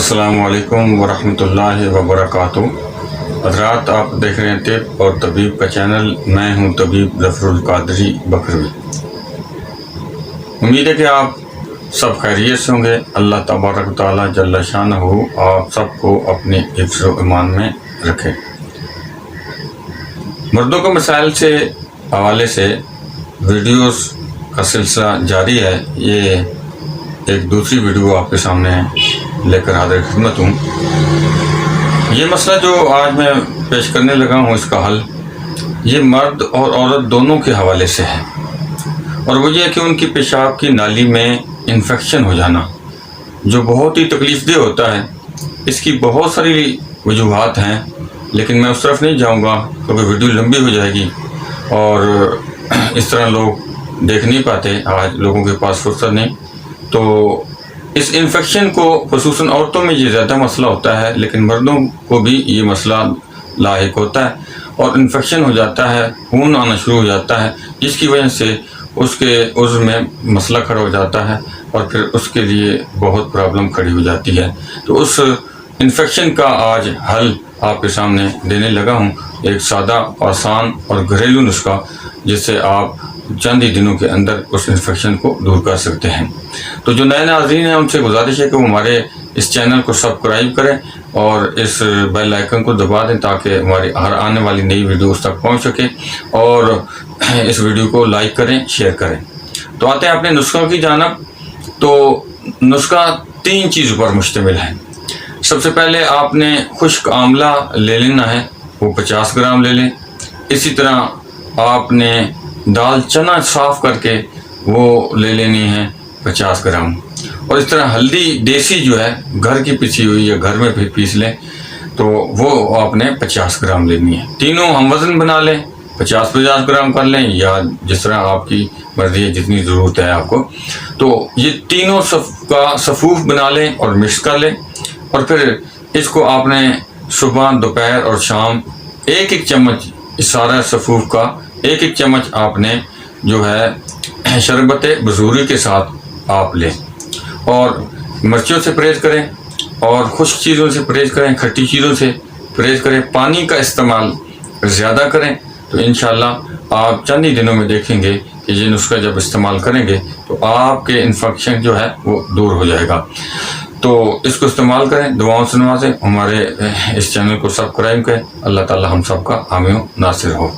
السلام علیکم ورحمۃ اللہ وبرکاتہ۔ حضرات، آپ دیکھ رہے ہیں طب اور طبیب کا چینل۔ میں ہوں طبیب ظفر القادری بکروی۔ امید ہے کہ آپ سب خیریت سے ہوں گے۔ اللہ تبارک و تعالیٰ جل شانہ آپ سب کو اپنے حفظ و ایمان میں رکھے۔ مردوں کے مسائل سے حوالے سے ویڈیوز کا سلسلہ جاری ہے۔ یہ ایک دوسری ویڈیو آپ کے سامنے لے کر حاضر خدمت ہوں۔ یہ مسئلہ جو آج میں پیش کرنے لگا ہوں، اس کا حل یہ مرد اور عورت دونوں کے حوالے سے ہے، اور وہ یہ کہ ان کی پیشاب کی نالی میں انفیکشن ہو جانا، جو بہت ہی تکلیف دہ ہوتا ہے۔ اس کی بہت ساری وجوہات ہیں، لیکن میں اس طرف نہیں جاؤں گا کیونکہ ویڈیو لمبی ہو جائے گی اور اس طرح لوگ دیکھ نہیں پاتے، آج لوگوں کے پاس فرصت نہیں۔ تو اس انفیکشن کو خصوصاً عورتوں میں یہ زیادہ مسئلہ ہوتا ہے، لیکن مردوں کو بھی یہ مسئلہ لاحق ہوتا ہے، اور انفیکشن ہو جاتا ہے، خون آنا شروع ہو جاتا ہے، جس کی وجہ سے اس کے عضو میں مسئلہ کھڑا ہو جاتا ہے، اور پھر اس کے لیے بہت پرابلم کھڑی ہو جاتی ہے۔ تو اس انفیکشن کا آج حل آپ کے سامنے دینے لگا ہوں، ایک سادہ، آسان اور گھریلو نسخہ، جس سے آپ چند ہی دنوں کے اندر اس انفیکشن کو دور کر سکتے ہیں۔ تو جو نئے ناظرین ہیں، ان سے گزارش ہے کہ وہ ہمارے اس چینل کو سبسکرائب کریں اور اس بیل آئیکن کو دبا دیں تاکہ ہماری ہر آنے والی نئی ویڈیو اس تک پہنچ سکے، اور اس ویڈیو کو لائک کریں، شیئر کریں۔ تو آتے ہیں اپنے نسخوں کی جانب۔ تو نسخہ 3 چیزوں پر مشتمل ہے۔ سب سے پہلے آپ نے خشک آملہ لے لینا ہے، وہ 50 گرام لے لیں۔ اسی طرح آپ نے دال چنا صاف کر کے وہ لے لینی ہے 50 گرام، اور اس طرح ہلدی دیسی جو ہے گھر کی پیسی ہوئی یا گھر میں پیس لیں، تو وہ آپ نے 50 گرام لینی ہے۔ تینوں ہم وزن بنا لیں، 50-50 گرام کر لیں، یا جس طرح آپ کی مرضی ہے، جتنی ضرورت ہے آپ کو۔ تو یہ تینوں کا صفوف بنا لیں اور مکس کر لیں، اور پھر اس کو آپ نے صبح، دوپہر اور شام ایک چمچ، اس سارا صفوف کا ایک چمچ آپ نے جو ہے شربت بزوری کے ساتھ آپ لیں، اور مرچوں سے پرہیز کریں، اور خشک چیزوں سے پرہیز کریں، کھٹی چیزوں سے پرہیز کریں، پانی کا استعمال زیادہ کریں۔ تو انشاءاللہ آپ چند ہی دنوں میں دیکھیں گے کہ یہ نسخہ جب استعمال کریں گے تو آپ کے انفیکشن جو ہے وہ دور ہو جائے گا۔ تو اس کو استعمال کریں، دعاؤں سے نوازیں، ہمارے اس چینل کو سبسکرائب کریں۔ اللہ تعالی ہم سب کا حامی و ناصر ہو۔